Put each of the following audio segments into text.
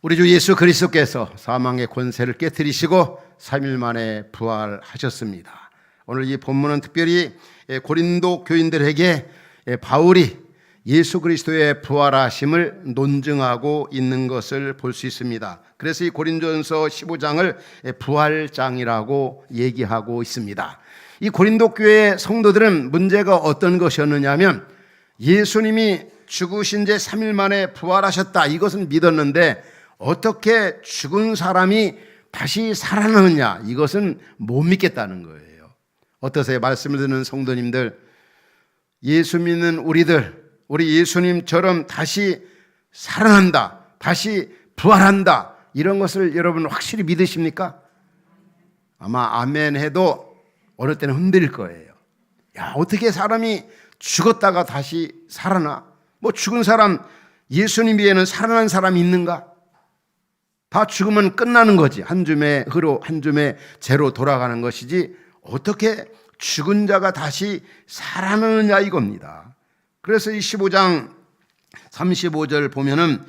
우리 주 예수 그리스도께서 사망의 권세를 깨뜨리시고 3일 만에 부활하셨습니다. 오늘 이 본문은 특별히 고린도 교인들에게 바울이 예수 그리스도의 부활하심을 논증하고 있는 것을 볼 수 있습니다. 그래서 이 고린도전서 15장을 부활장이라고 얘기하고 있습니다. 이 고린도 교회 성도들은 문제가 어떤 것이었느냐면 예수님이 죽으신 지 3일 만에 부활하셨다, 이것은 믿었는데 어떻게 죽은 사람이 다시 살아나느냐, 이것은 못 믿겠다는 거예요. 어떠세요? 말씀을 듣는 성도님들, 예수 믿는 우리 예수님처럼 다시 살아난다, 다시 부활한다, 이런 것을 여러분 확실히 믿으십니까? 아마 아멘 해도 어느 때는 흔들릴 거예요. 야, 어떻게 사람이 죽었다가 다시 살아나? 뭐 죽은 사람, 예수님 외에는 살아난 사람이 있는가? 다 죽으면 끝나는 거지. 한 줌의 흐로 한 줌의 재로 돌아가는 것이지 어떻게 죽은 자가 다시 살아나느냐, 이겁니다. 그래서 이 15장 35절 보면은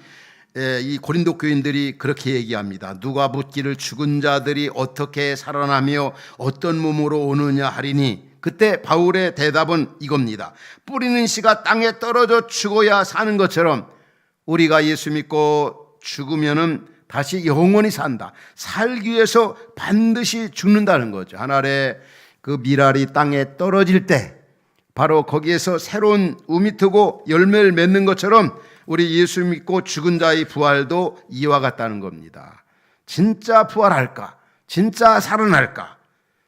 이 고린도 교인들이 그렇게 얘기합니다. 누가 묻기를 죽은 자들이 어떻게 살아나며 어떤 몸으로 오느냐 하리니, 그때 바울의 대답은 이겁니다. 뿌리는 씨가 땅에 떨어져 죽어야 사는 것처럼 우리가 예수 믿고 죽으면은 다시 영원히 산다. 살기 위해서 반드시 죽는다는 거죠. 하늘의 그 밀알이 땅에 떨어질 때 바로 거기에서 새로운 우미 트고 열매를 맺는 것처럼 우리 예수 믿고 죽은 자의 부활도 이와 같다는 겁니다. 진짜 부활할까? 진짜 살아날까?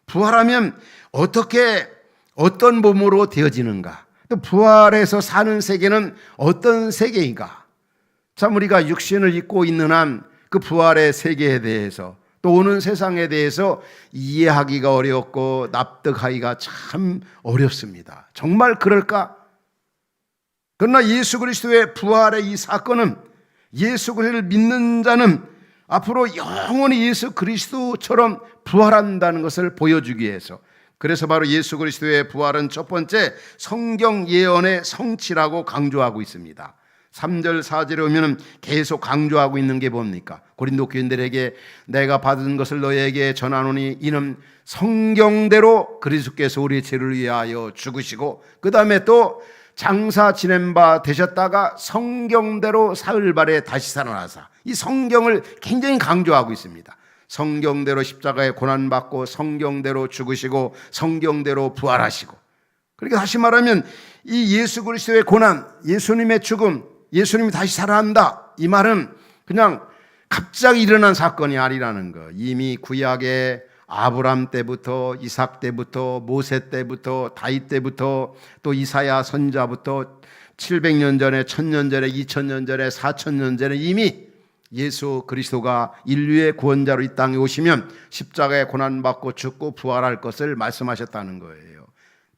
부활하면 어떻게 어떤 몸으로 되어지는가? 또 부활해서 사는 세계는 어떤 세계인가? 참 우리가 육신을 입고 있는 한 그 부활의 세계에 대해서 또 오는 세상에 대해서 이해하기가 어렵고 납득하기가 참 어렵습니다. 정말 그럴까? 그러나 예수 그리스도의 부활의 이 사건은 예수 그리스도를 믿는 자는 앞으로 영원히 예수 그리스도처럼 부활한다는 것을 보여주기 위해서, 그래서 바로 예수 그리스도의 부활은 첫 번째 성경 예언의 성취라고 강조하고 있습니다. 3절 4절에 오면 계속 강조하고 있는 게 뭡니까? 고린도 교인들에게 내가 받은 것을 너희에게 전하노니 이는 성경대로 그리스도께서 우리의 죄를 위하여 죽으시고 그 다음에 또 장사 지낸 바 되셨다가 성경대로 사흘 만에 다시 살아나사, 이 성경을 굉장히 강조하고 있습니다. 성경대로 십자가에 고난받고 성경대로 죽으시고 성경대로 부활하시고, 그러니까 다시 말하면 이 예수 그리스도의 고난, 예수님의 죽음, 예수님이 다시 살아난다, 이 말은 그냥 갑자기 일어난 사건이 아니라는 거. 이미 구약의 아브람 때부터 이삭 때부터 모세 때부터 다윗 때부터 또 이사야 선지자부터 700년 전에 1000년 전에 2000년 전에 4000년 전에 이미 예수 그리스도가 인류의 구원자로 이 땅에 오시면 십자가에 고난받고 죽고 부활할 것을 말씀하셨다는 거예요.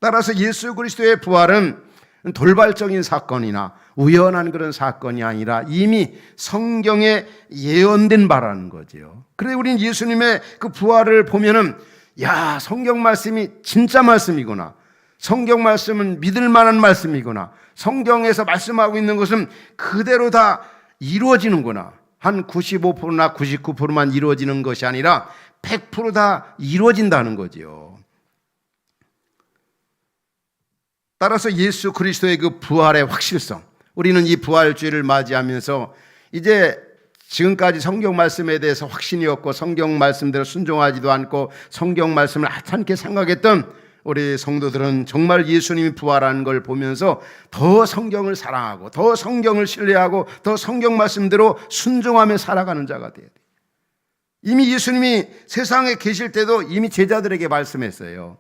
따라서 예수 그리스도의 부활은 돌발적인 사건이나 우연한 그런 사건이 아니라 이미 성경에 예언된 바라는 거죠. 그래 우리는 예수님의 그 부활을 보면은 야, 성경 말씀이 진짜 말씀이구나, 성경 말씀은 믿을 만한 말씀이구나, 성경에서 말씀하고 있는 것은 그대로 다 이루어지는구나, 한 95%나 99%만 이루어지는 것이 아니라 100% 다 이루어진다는 거지요. 따라서 예수 그리스도의 그 부활의 확실성, 우리는 이 부활주의를 맞이하면서 이제 지금까지 성경 말씀에 대해서 확신이 없고 성경 말씀대로 순종하지도 않고 성경 말씀을 하찮게 생각했던 우리 성도들은 정말 예수님이 부활하는 걸 보면서 더 성경을 사랑하고 더 성경을 신뢰하고 더 성경 말씀대로 순종하며 살아가는 자가 돼야 돼요. 이미 예수님이 세상에 계실 때도 이미 제자들에게 말씀했어요.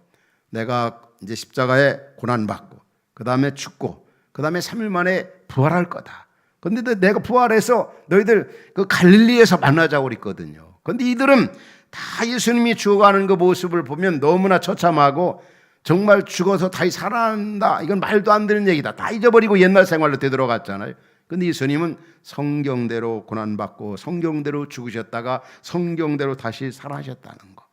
내가 이제 십자가에 고난받고 그 다음에 죽고 그 다음에 3일 만에 부활할 거다. 그런데 내가 부활해서 너희들 그 갈릴리에서 만나자고 그랬거든요. 그런데 이들은 다 예수님이 죽어가는 그 모습을 보면 너무나 처참하고 정말 죽어서 다시 살아난다, 이건 말도 안 되는 얘기다, 다 잊어버리고 옛날 생활로 되돌아갔잖아요. 그런데 예수님은 성경대로 고난받고 성경대로 죽으셨다가 성경대로 다시 살아나셨다는 거.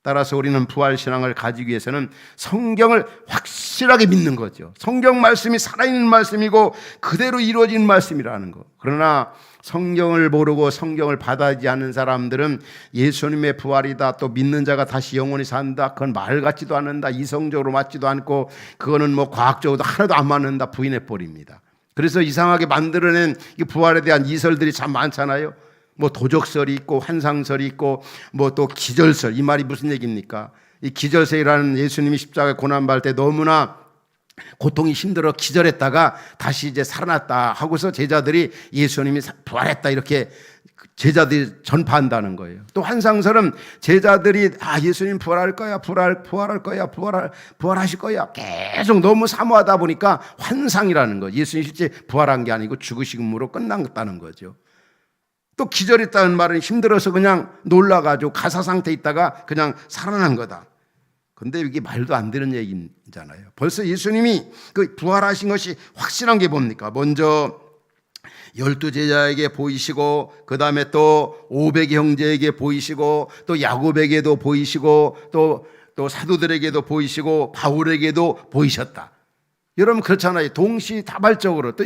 따라서 우리는 부활신앙을 가지기 위해서는 성경을 확실하게 믿는 거죠. 성경 말씀이 살아있는 말씀이고 그대로 이루어진 말씀이라는 거. 그러나 성경을 모르고 성경을 받아들이지 않는 사람들은 예수님의 부활이다, 또 믿는 자가 다시 영원히 산다, 그건 말 같지도 않는다, 이성적으로 맞지도 않고 그거는 뭐 과학적으로도 하나도 안 맞는다 부인해 버립니다. 그래서 이상하게 만들어낸 이 부활에 대한 이설들이 참 많잖아요. 뭐 도적설이 있고 환상설이 있고 뭐 또 기절설. 이 말이 무슨 얘기입니까? 이 기절설이라는, 예수님이 십자가에 고난받을 때 너무나 고통이 힘들어 기절했다가 다시 이제 살아났다 하고서 제자들이 예수님이 부활했다 이렇게 제자들이 전파한다는 거예요. 또 환상설은 제자들이 예수님 부활할 거야, 부활할 거야, 부활하실 거야 계속 너무 사모하다 보니까 환상이라는 거예요. 예수님 실제 부활한 게 아니고 죽으심으로 끝났다는 거죠. 또 기절했다는 말은 힘들어서 그냥 놀라가지고 가사 상태에 있다가 그냥 살아난 거다. 근데 이게 말도 안 되는 얘기잖아요. 벌써 예수님이 그 부활하신 것이 확실한 게 뭡니까? 먼저 12제자에게 보이시고, 그 다음에 또 500의 형제에게 보이시고, 또 야곱에게도 보이시고, 또 사도들에게도 보이시고, 바울에게도 보이셨다. 여러분 그렇잖아요. 동시다발적으로 또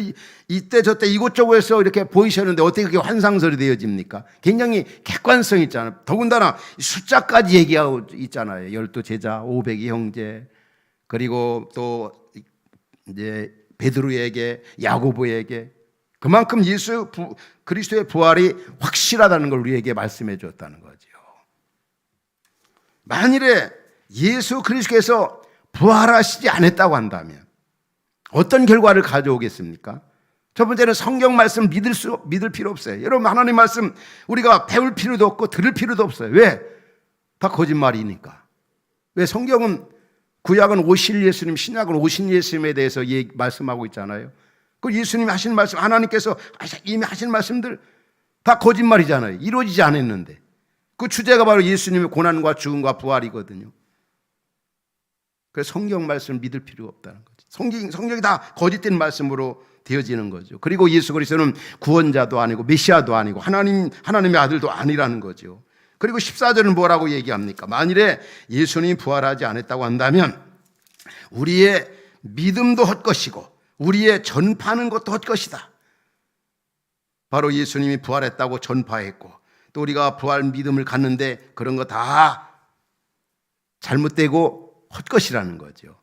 이때 저때 이곳저곳에서 이렇게 보이셨는데 어떻게 그게 환상설이 되어집니까? 굉장히 객관성 있잖아요. 더군다나 숫자까지 얘기하고 있잖아요. 12제자, 500의 형제, 그리고 또 이제 베드로에게, 야고보에게. 그만큼 예수 그리스도의 부활이 확실하다는 걸 우리에게 말씀해 줬다는 거죠. 만일에 예수 그리스도께서 부활하시지 않았다고 한다면 어떤 결과를 가져오겠습니까? 첫 번째는 성경 말씀 믿을 필요 없어요. 여러분 하나님 말씀 우리가 배울 필요도 없고 들을 필요도 없어요. 왜? 다 거짓말이니까. 왜? 성경은 구약은 오실 예수님, 신약은 오신 예수님에 대해서 말씀하고 있잖아요. 그 예수님이 하신 말씀, 하나님께서 이미 하신 말씀들 다 거짓말이잖아요. 이루어지지 않았는데. 그 주제가 바로 예수님의 고난과 죽음과 부활이거든요. 그래서 성경 말씀을 믿을 필요가 없다는 거죠. 성경이 다 거짓된 말씀으로 되어지는 거죠. 그리고 예수 그리스도는 구원자도 아니고 메시아도 아니고 하나님의 아들도 아니라는 거죠. 그리고 14절은 뭐라고 얘기합니까? 만일에 예수님이 부활하지 않았다고 한다면 우리의 믿음도 헛것이고 우리의 전파하는 것도 헛것이다. 바로 예수님이 부활했다고 전파했고 또 우리가 부활 믿음을 갖는데 그런 거 다 잘못되고 헛것이라는 거죠.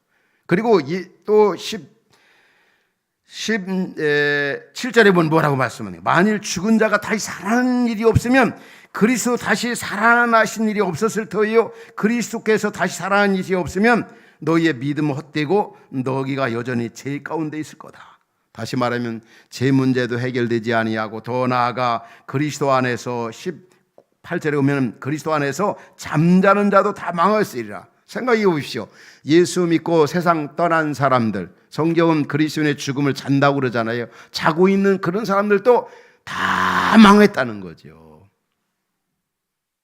그리고 또 17절에 보면 뭐라고 말씀하네요. 만일 죽은 자가 다시 살아나는 일이 없으면 그리스도 다시 살아나신 일이 없었을 터이요 그리스도께서 다시 살아난 일이 없으면 너희의 믿음은 헛되고 너희가 여전히 죄 가운데 있을 거다. 다시 말하면 죄 문제도 해결되지 아니하고 더 나아가 그리스도 안에서 18절에 보면 그리스도 안에서 잠자는 자도 다 망했으리라. 생각해 보십시오. 예수 믿고 세상 떠난 사람들, 성경은 그리스도인의 죽음을 잔다고 그러잖아요. 자고 있는 그런 사람들도 다 망했다는 거죠.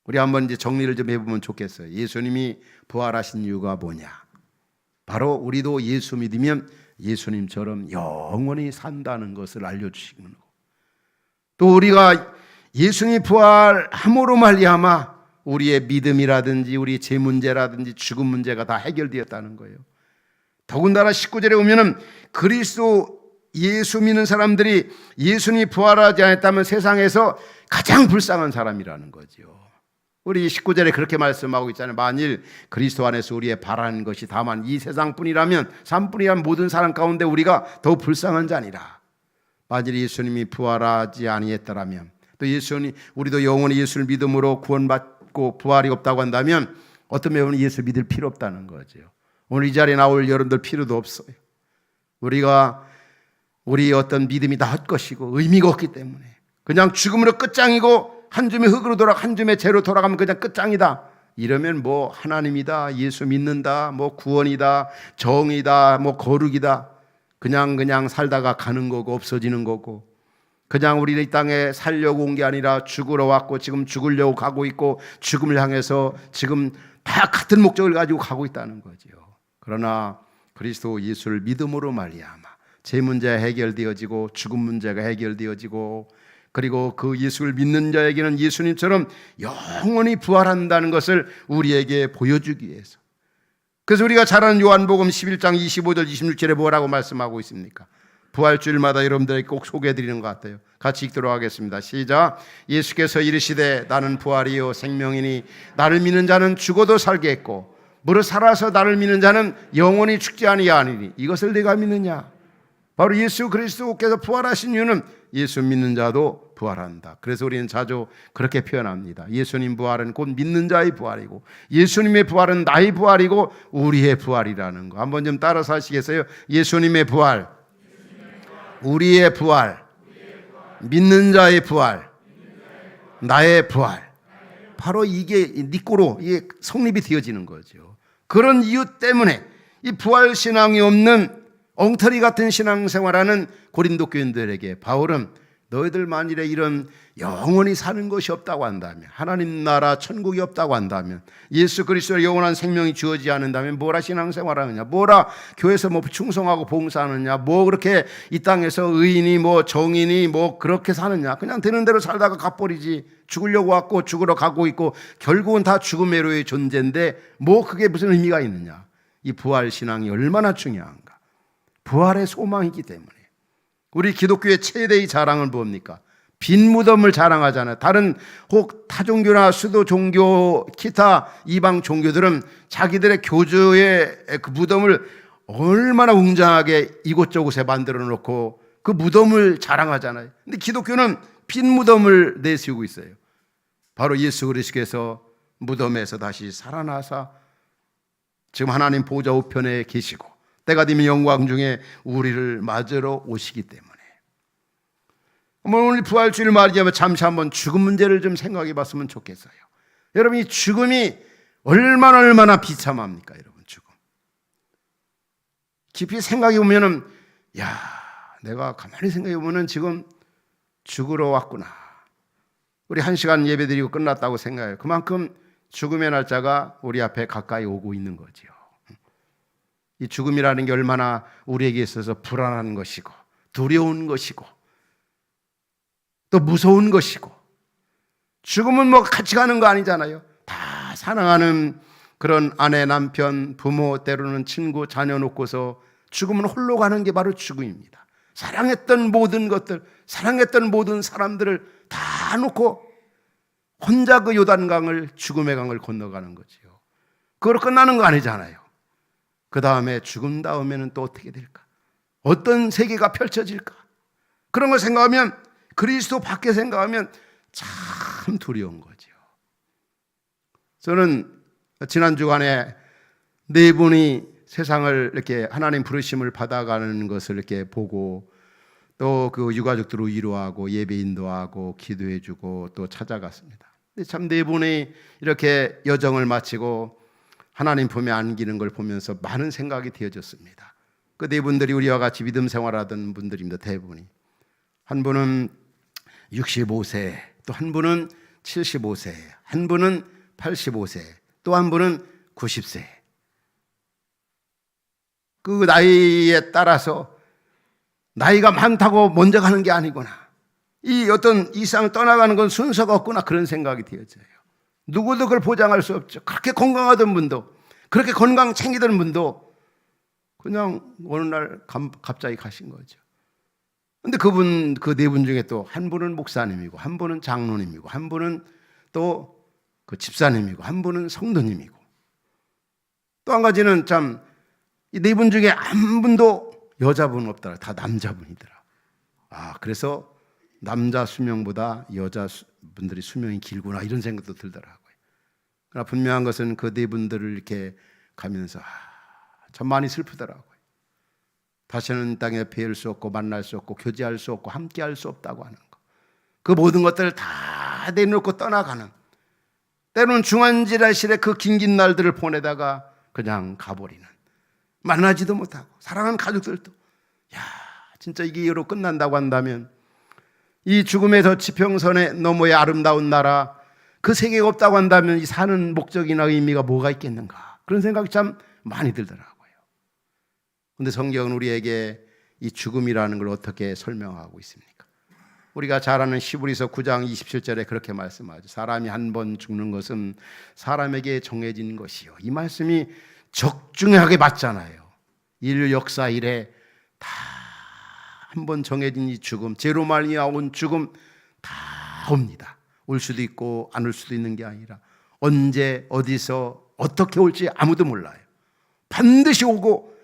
우리 한번 이제 정리를 좀 해보면 좋겠어요. 예수님이 부활하신 이유가 뭐냐? 바로 우리도 예수 믿으면 예수님처럼 영원히 산다는 것을 알려주시는 거고, 또 우리가 예수님이 부활함으로 말미암아 우리의 믿음이라든지 우리의 죄 문제라든지 죽음 문제가 다 해결되었다는 거예요. 더군다나 19절에 보면은 그리스도 예수 믿는 사람들이 예수님이 부활하지 않았다면 세상에서 가장 불쌍한 사람이라는 거죠. 우리 19절에 그렇게 말씀하고 있잖아요. 만일 그리스도 안에서 우리의 바라는 것이 다만 이 세상뿐이라면 삶뿐이라면 모든 사람 가운데 우리가 더 불쌍한 자니라. 만일 예수님이 부활하지 아니했더라면 또 예수님 우리도 영원히 예수를 믿음으로 구원받고 부활이 없다고 한다면 어떤 면은 예수 믿을 필요 없다는 거죠. 오늘 이 자리에 나올 여러분들 필요도 없어요. 우리 어떤 믿음이 다 헛것이고 의미가 없기 때문에 그냥 죽음으로 끝장이고 한 줌의 흙으로 돌아가 한 줌의 재로 돌아가면 그냥 끝장이다. 이러면 뭐 하나님이다, 예수 믿는다, 뭐 구원이다, 정이다, 뭐 거룩이다. 그냥 살다가 가는 거고 없어지는 거고 그냥 우리 이 땅에 살려고 온 게 아니라 죽으러 왔고 지금 죽으려고 가고 있고 죽음을 향해서 지금 다 같은 목적을 가지고 가고 있다는 거죠. 그러나 그리스도 예수를 믿음으로 말미암아 죄 문제가 해결되어지고 죽음 문제가 해결되어지고 그리고 그 예수를 믿는 자에게는 예수님처럼 영원히 부활한다는 것을 우리에게 보여주기 위해서. 그래서 우리가 잘 아는 요한복음 11장 25절 26절에 뭐라고 말씀하고 있습니까? 부활주일마다 여러분들에게 꼭 소개해드리는 것 같아요. 같이 읽도록 하겠습니다. 시작. 예수께서 이르시되 나는 부활이요 생명이니 나를 믿는 자는 죽어도 살겠고 무릇 살아서 나를 믿는 자는 영원히 죽지 아니하리니 이것을 내가 믿느냐? 바로 예수 그리스도께서 부활하신 이유는 예수 믿는 자도 부활한다. 그래서 우리는 자주 그렇게 표현합니다. 예수님 부활은 곧 믿는 자의 부활이고 예수님의 부활은 나의 부활이고 우리의 부활이라는 거. 한번 좀 따라서 하시겠어요? 예수님의 부활, 우리의 부활, 믿는 자의 부활, 나의 부활. 바로 이게 니꼬로 이게 성립이 되어지는 거죠. 그런 이유 때문에 이 부활 신앙이 없는 엉터리 같은 신앙생활하는 고린도 교인들에게 바울은 너희들 만일에 이런 영원히 사는 것이 없다고 한다면, 하나님 나라 천국이 없다고 한다면, 예수 그리스도의 영원한 생명이 주어지지 않는다면 뭐라 신앙생활하느냐, 뭐라 교회에서 뭐 충성하고 봉사하느냐, 뭐 그렇게 이 땅에서 의인이 뭐 정인이 뭐 그렇게 사느냐, 그냥 되는 대로 살다가 갚버리지. 죽으려고 왔고 죽으러 가고 있고 결국은 다 죽음의 존재인데 뭐 그게 무슨 의미가 있느냐. 이 부활 신앙이 얼마나 중요한가. 부활의 소망이기 때문에. 우리 기독교의 최대의 자랑은 뭡니까? 빈 무덤을 자랑하잖아요. 다른 혹 타종교나 수도 종교, 기타 이방 종교들은 자기들의 교주의 그 무덤을 얼마나 웅장하게 이곳저곳에 만들어 놓고 그 무덤을 자랑하잖아요. 근데 기독교는 빈 무덤을 내세우고 있어요. 바로 예수 그리스도께서 무덤에서 다시 살아나사 지금 하나님 보좌 우편에 계시고 때가 되면 영광 중에 우리를 맞으러 오시기 때문에. 오늘 부활주일 맞이하면 잠시 한번 죽음 문제를 좀 생각해 봤으면 좋겠어요. 여러분, 이 죽음이 얼마나 비참합니까? 여러분, 죽음. 깊이 생각해 보면은, 야, 내가 가만히 생각해 보면은 지금 죽으러 왔구나. 우리 1시간 예배드리고 끝났다고 생각해요. 그만큼 죽음의 날짜가 우리 앞에 가까이 오고 있는 거지요. 이 죽음이라는 게 얼마나 우리에게 있어서 불안한 것이고 두려운 것이고 또 무서운 것이고, 죽음은 뭐 같이 가는 거 아니잖아요. 다 사랑하는 그런 아내, 남편, 부모, 때로는 친구, 자녀 놓고서 죽음은 홀로 가는 게 바로 죽음입니다. 사랑했던 모든 것들, 사랑했던 모든 사람들을 다 놓고 혼자 그 요단강을, 죽음의 강을 건너가는 거지요. 그걸로 끝나는 거 아니잖아요. 그 다음에 죽음 다음에는 또 어떻게 될까? 어떤 세계가 펼쳐질까? 그런 걸 생각하면, 그리스도 밖에 생각하면 참 두려운 거죠. 저는 지난 주간에 네 분이 세상을 이렇게 하나님 부르심을 받아가는 것을 이렇게 보고 또 그 유가족들을 위로하고 예배 인도하고 기도해주고 또 찾아갔습니다. 참 네 분이 이렇게 여정을 마치고 하나님 품에 안기는 걸 보면서 많은 생각이 되어졌습니다. 그 네 분들이 우리와 같이 믿음 생활하던 분들입니다. 대부분이. 한 분은 65세, 또 한 분은 75세, 한 분은 85세, 또 한 분은 90세. 그 나이에 따라서 나이가 많다고 먼저 가는 게 아니구나, 이 어떤 이 세상을 떠나가는 건 순서가 없구나, 그런 생각이 되어져요. 누구도 그걸 보장할 수 없죠. 그렇게 건강하던 분도, 그렇게 건강 챙기던 분도 그냥 어느 날 갑자기 가신 거죠. 근데 그분, 그 네 분 중에 또 한 분은 목사님이고, 한 분은 장로님이고, 한 분은 또 그 집사님이고, 한 분은 성도님이고, 또 한 가지는 참, 이 네 분 중에 한 분도 여자분 없더라. 다 남자분이더라. 아, 그래서 남자 수명보다 여자분들이 수명이 길구나, 이런 생각도 들더라고요. 그러나 분명한 것은 그 네 분들을 이렇게 가면서 참 많이 슬프더라고요. 다시는 땅에 뵐 수 없고 만날 수 없고 교제할 수 없고 함께할 수 없다고 하는 것, 그 모든 것들을 다 내놓고 떠나가는, 때로는 중환지랄실에 그 긴긴 날들을 보내다가 그냥 가버리는, 만나지도 못하고 사랑하는 가족들도, 야, 진짜 이게 이로 끝난다고 한다면 이 죽음의 저 지평선의 너머의 아름다운 나라, 그 세계가 없다고 한다면 이 사는 목적이나 의미가 뭐가 있겠는가, 그런 생각이 참 많이 들더라고요. 그런데 성경은 우리에게 이 죽음이라는 걸 어떻게 설명하고 있습니까? 우리가 잘 아는 히브리서 9장 27절에 그렇게 말씀하죠. 사람이 한 번 죽는 것은 사람에게 정해진 것이요. 이 말씀이 적중하게 맞잖아요. 인류 역사 이래 다 한 번 정해진 이 죽음, 죄로 말미암아 죽음 다 옵니다. 올 수도 있고 안 올 수도 있는 게 아니라 언제 어디서 어떻게 올지 아무도 몰라요. 반드시 오고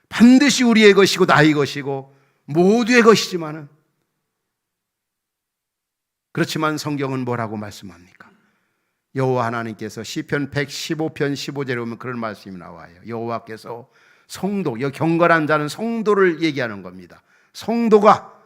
반드시 우리의 것이고 나의 것이고 모두의 것이지만은, 그렇지만 성경은 뭐라고 말씀합니까? 여호와 하나님께서 시편 115편 15절에 보면 그런 말씀이 나와요. 여호와께서 성도, 여기 경건한 자는 성도를 얘기하는 겁니다. 성도가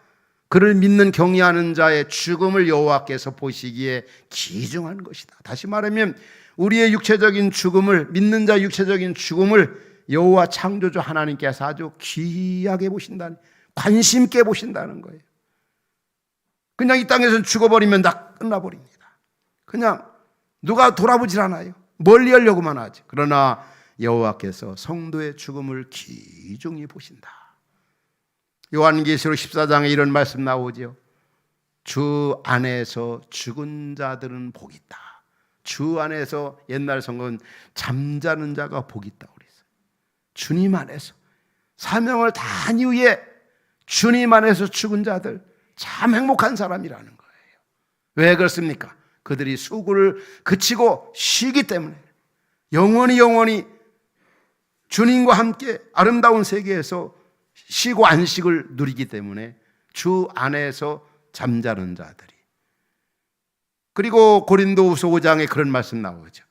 그를 믿는 경외하는 자의 죽음을 여호와께서 보시기에 귀중한 것이다. 다시 말하면 우리의 육체적인 죽음을, 믿는 자의 육체적인 죽음을 여호와 창조주 하나님께서 아주 귀하게 보신다는, 관심 있게 보신다는 거예요. 그냥 이 땅에서 죽어버리면 다 끝나버립니다. 그냥 누가 돌아보질 않아요. 멀리 하려고만 하지. 그러나 여호와께서 성도의 죽음을 귀중히 보신다. 요한계시록 14장에 이런 말씀 나오죠. 주 안에서 죽은 자들은 복이 있다. 주 안에서, 옛날 성경은 잠자는 자가 복이 있다고 그랬어요. 주님 안에서 사명을 다한 이후에 주님 안에서 죽은 자들, 참 행복한 사람이라는 거예요. 왜 그렇습니까? 그들이 수고를 그치고 쉬기 때문에, 영원히 주님과 함께 아름다운 세계에서 쉬고 안식을 누리기 때문에 주 안에서 잠자는 자들이. 그리고 고린도후서 5장에 그런 말씀 나오죠.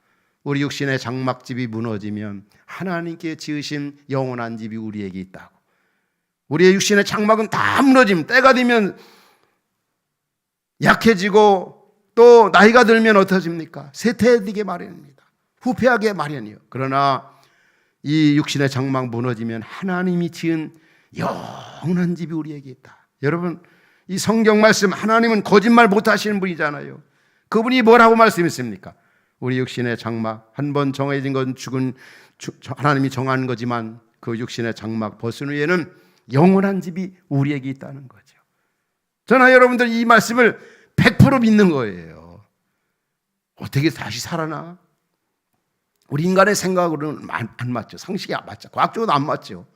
우리 육신의 장막집이 무너지면 하나님께 지으신 영원한 집이 우리에게 있다고. 우리의 육신의 장막은 다 무너지면, 때가 되면 약해지고 또 나이가 들면 어떠십니까? 쇠퇴되게 마련입니다. 후패하게 마련이요. 그러나 이 육신의 장막 무너지면 하나님이 지은 영원한 집이 우리에게 있다. 여러분, 이 성경 말씀, 하나님은 거짓말 못하시는 분이잖아요. 그분이 뭐라고 말씀했습니까? 우리 육신의 장막, 한 번 정해진 건 죽은, 하나님이 정한 거지만 그 육신의 장막 벗은 후에는 영원한 집이 우리에게 있다는 거죠. 저나 여러분들 이 말씀을 100% 믿는 거예요. 어떻게 다시 살아나? 우리 인간의 생각으로는 안 맞죠. 상식이 안 맞죠. 과학적으로도 안 맞죠.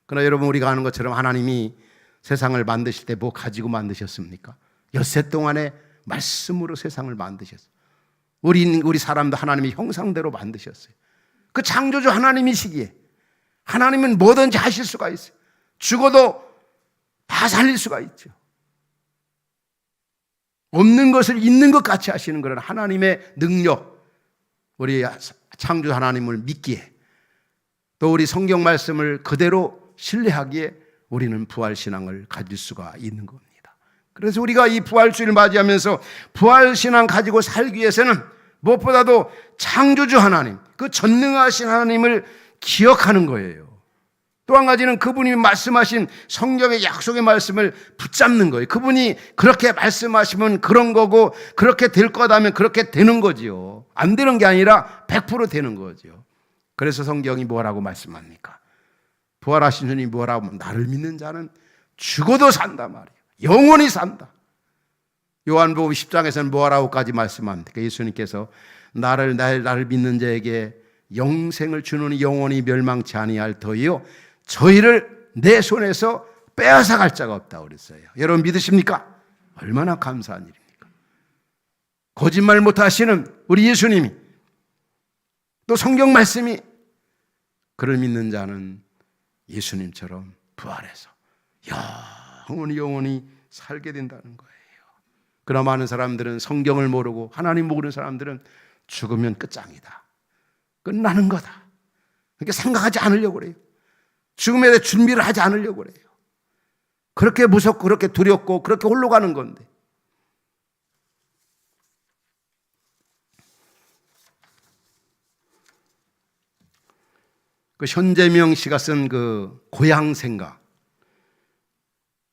그러나 여러분, 우리가 아는 것처럼 하나님이 세상을 만드실 때 뭐 가지고 만드셨습니까? 엿새 동안에 말씀으로 세상을 만드셨어요. 우리 사람도 하나님의 형상대로 만드셨어요. 그 창조주 하나님이시기에 하나님은 뭐든지 하실 수가 있어요. 죽어도 다 살릴 수가 있죠. 없는 것을 있는 것 같이 하시는 그런 하나님의 능력, 우리 창조 하나님을 믿기에, 또 우리 성경 말씀을 그대로 신뢰하기에 우리는 부활신앙을 가질 수가 있는 겁니다. 그래서 우리가 이 부활주의를 맞이하면서 부활신앙 가지고 살기 위해서는 무엇보다도 창조주 하나님, 그 전능하신 하나님을 기억하는 거예요. 또 한 가지는 그분이 말씀하신 성경의 약속의 말씀을 붙잡는 거예요. 그분이 그렇게 말씀하시면 그런 거고, 그렇게 될 거다면 그렇게 되는 거지요. 안 되는 게 아니라 100% 되는 거죠. 그래서 성경이 뭐라고 말씀합니까? 부활하신 주님이 뭐라고 하면, 나를 믿는 자는 죽어도 산다 말이에요. 영원히 산다. 요한복음 10장에서는 뭐라고까지 말씀합니까? 예수님께서 나를 믿는 자에게 영생을 주는 영원히 멸망치 아니할 터이요 저희를 내 손에서 빼앗아 갈 자가 없다고 그랬어요. 여러분 믿으십니까? 얼마나 감사한 일입니까? 거짓말 못하시는 우리 예수님이, 또 성경 말씀이, 그를 믿는 자는 예수님처럼 부활해서 영원히 살게 된다는 거예요. 그러나 많은 사람들은 성경을 모르고 하나님 모르는 사람들은 죽으면 끝장이다, 끝나는 거다, 그렇게 생각하지 않으려고 그래요. 죽음에 대해 준비를 하지 않으려고 그래요. 그렇게 무섭고 그렇게 두렵고 그렇게 홀로 가는 건데. 그 현재명 씨가 쓴 그 고향 생각,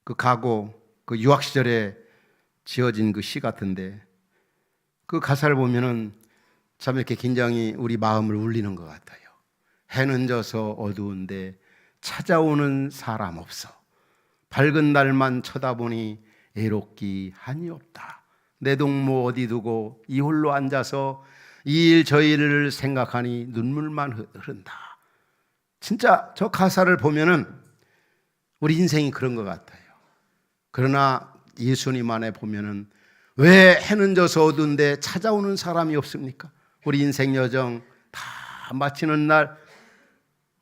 그 가고, 그 유학 시절에 지어진 그 시 같은데, 그 가사를 보면은 참 이렇게 굉장히 우리 마음을 울리는 것 같아요. 해는 져서 어두운데 찾아오는 사람 없어. 밝은 날만 쳐다보니 애롭기 한이 없다. 내 동무 어디 두고 이 홀로 앉아서 이 일 저 일을 생각하니 눈물만 흐른다. 진짜 저 가사를 보면은 우리 인생이 그런 것 같아요. 그러나 예수님 안에 보면은 왜 해는 져서 어두운데 찾아오는 사람이 없습니까? 우리 인생 여정 다 마치는 날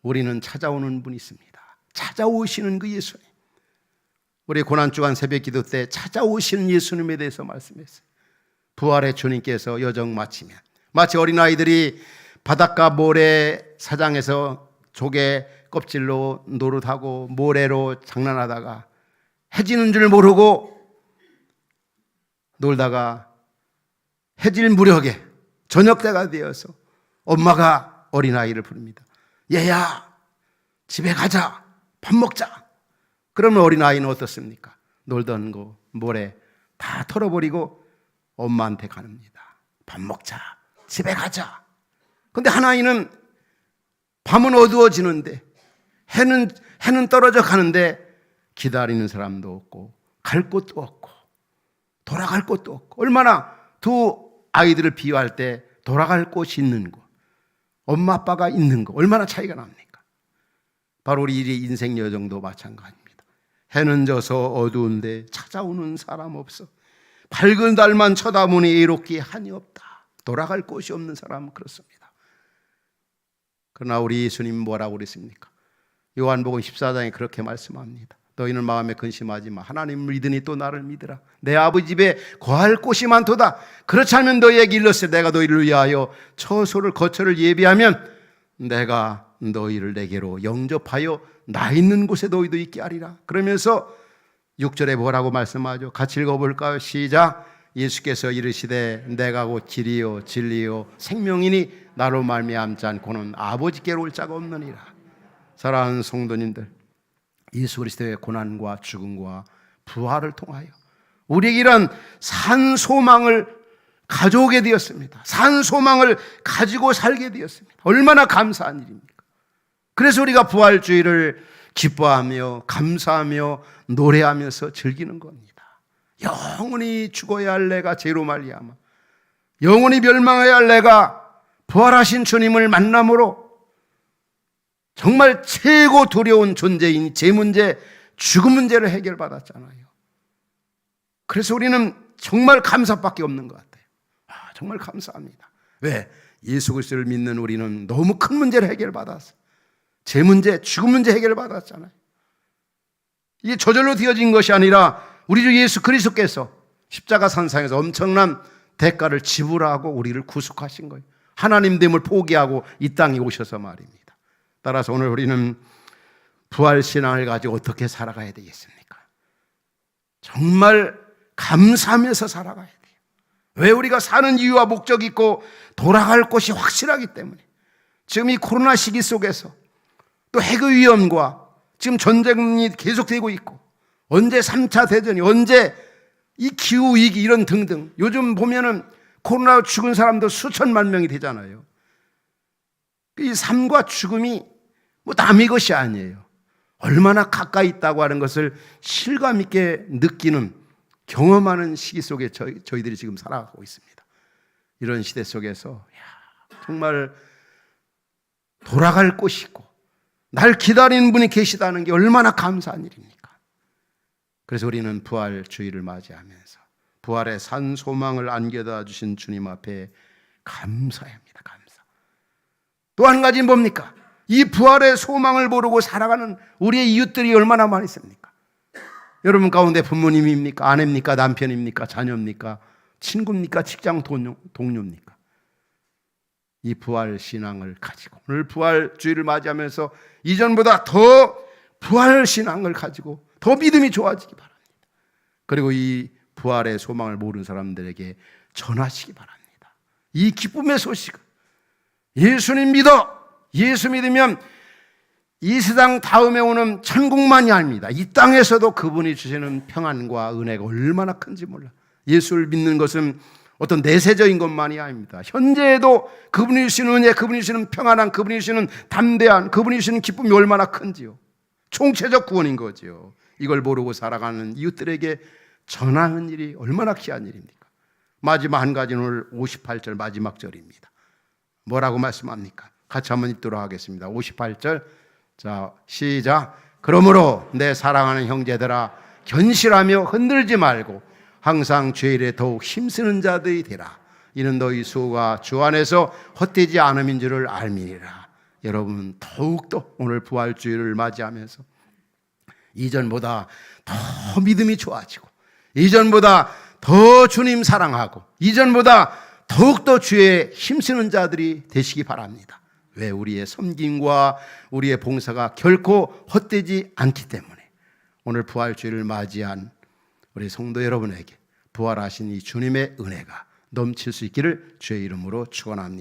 우리는 찾아오는 분이 있습니다. 찾아오시는 그 예수님. 우리 고난주간 새벽기도 때 찾아오시는 예수님에 대해서 말씀했어요. 부활의 주님께서 여정 마치면 마치 어린아이들이 바닷가 모래사장에서 조개 껍질로 노릇하고 모래로 장난하다가 해지는 줄 모르고 놀다가 해질 무렵에 저녁 때가 되어서 엄마가 어린아이를 부릅니다. 얘야, 집에 가자. 밥 먹자. 그러면 어린아이는 어떻습니까? 놀던 거 모래 다 털어버리고 엄마한테 갑니다. 밥 먹자. 집에 가자. 근데 한 아이는 밤은 어두워지는데 해는 떨어져 가는데 기다리는 사람도 없고 갈 곳도 없고 돌아갈 곳도 없고, 얼마나 두 아이들을 비유할 때 돌아갈 곳이 있는 곳, 엄마 아빠가 있는 것 얼마나 차이가 납니까? 바로 우리 인생 여정도 마찬가지입니다. 해는 져서 어두운데 찾아오는 사람 없어. 밝은 달만 쳐다보니 애롭기 한이 없다. 돌아갈 곳이 없는 사람은 그렇습니다. 그러나 우리 예수님 뭐라고 그랬습니까? 요한복음 14장에 그렇게 말씀합니다. 너희는 마음에 근심하지 마. 하나님을 믿으니 또 나를 믿으라. 내 아버지 집에 거할 곳이 많도다. 그렇지 않으면 너희에게 일렀으되 내가 너희를 위하여 처소를 거처를 예비하면 내가 너희를 내게로 영접하여 나 있는 곳에 너희도 있게 하리라. 그러면서 6절에 뭐라고 말씀하죠? 같이 읽어볼까요? 시작. 예수께서 이르시되 내가 곧 길이요 진리요 생명이니 나로 말미암지 않고는 아버지께로 올 자가 없느니라. 사랑하는 성도님들, 예수 그리스도의 고난과 죽음과 부활을 통하여 우리에게 이런 산 소망을 가져오게 되었습니다. 산 소망을 가지고 살게 되었습니다. 얼마나 감사한 일입니까? 그래서 우리가 부활주의를 기뻐하며 감사하며 노래하면서 즐기는 겁니다. 영원히 죽어야 할 내가 죄로 말미암아 영원히 멸망해야 할 내가 부활하신 주님을 만남으로 정말 최고 두려운 존재인 죄 문제, 죽음 문제를 해결받았잖아요. 그래서 우리는 정말 감사밖에 없는 것 같아요. 정말 감사합니다. 왜? 예수 그리스도를 믿는 우리는 너무 큰 문제를 해결받았어요. 죄 문제, 죽음 문제 해결받았잖아요. 이게 저절로 되어진 것이 아니라 우리 주 예수 그리스도께서 십자가 산상에서 엄청난 대가를 지불하고 우리를 구속하신 거예요. 하나님됨을 포기하고 이 땅에 오셔서 말입니다. 따라서 오늘 우리는 부활신앙을 가지고 어떻게 살아가야 되겠습니까? 정말 감사하면서 살아가야 돼요. 왜? 우리가 사는 이유와 목적이 있고 돌아갈 곳이 확실하기 때문에. 지금 이 코로나 시기 속에서 또 핵의 위험과 지금 전쟁이 계속되고 있고 언제 3차 대전이, 언제 이 기후위기 이런 등등, 요즘 보면은 코로나로 죽은 사람도 수천만 명이 되잖아요. 이 삶과 죽음이 뭐 남의 것이 아니에요. 얼마나 가까이 있다고 하는 것을 실감 있게 느끼는, 경험하는 시기 속에 저희들이 지금 살아가고 있습니다. 이런 시대 속에서 정말 돌아갈 곳이 있고 날 기다리는 분이 계시다는 게 얼마나 감사한 일입니까? 그래서 우리는 부활주의를 맞이하면서 부활의 산 소망을 안겨다 주신 주님 앞에 감사해야 합니다. 감사. 또 한 가지는 뭡니까? 이 부활의 소망을 모르고 살아가는 우리의 이웃들이 얼마나 많이 있습니까? 여러분 가운데 부모님입니까? 아내입니까? 남편입니까? 자녀입니까? 친구입니까? 직장 동료입니까? 이 부활 신앙을 가지고 오늘 부활주의를 맞이하면서 이전보다 더 부활 신앙을 가지고 더 믿음이 좋아지기 바랍니다. 그리고 이 부활의 소망을 모르는 사람들에게 전하시기 바랍니다. 이 기쁨의 소식을 예수님 믿어. 예수 믿으면 이 세상 다음에 오는 천국만이 아닙니다. 이 땅에서도 그분이 주시는 평안과 은혜가 얼마나 큰지 몰라. 예수를 믿는 것은 어떤 내세적인 것만이 아닙니다. 현재에도 그분이 주시는 은혜, 그분이 주시는 평안한, 그분이 주시는 담대한, 그분이 주시는 기쁨이 얼마나 큰지요. 총체적 구원인 거지요. 이걸 모르고 살아가는 이웃들에게 전하는 일이 얼마나 귀한 일입니까? 마지막 한 가지는 오늘 58절 마지막 절입니다. 뭐라고 말씀합니까? 같이 한번 읽도록 하겠습니다. 58절. 자, 시작. 그러므로 내 사랑하는 형제들아, 견실하며 흔들지 말고 항상 죄 일에 더욱 힘쓰는 자들이 되라. 이는 너희 수고가 주 안에서 헛되지 않음인 줄을 알미니라. 여러분, 더욱더 오늘 부활주일을 맞이하면서 이전보다 더 믿음이 좋아지고, 이전보다 더 주님 사랑하고, 이전보다 더욱더 주에 힘쓰는 자들이 되시기 바랍니다. 왜? 우리의 섬김과 우리의 봉사가 결코 헛되지 않기 때문에 오늘 부활주일을 맞이한 우리 성도 여러분에게 부활하신 이 주님의 은혜가 넘칠 수 있기를 주의 이름으로 축원합니다.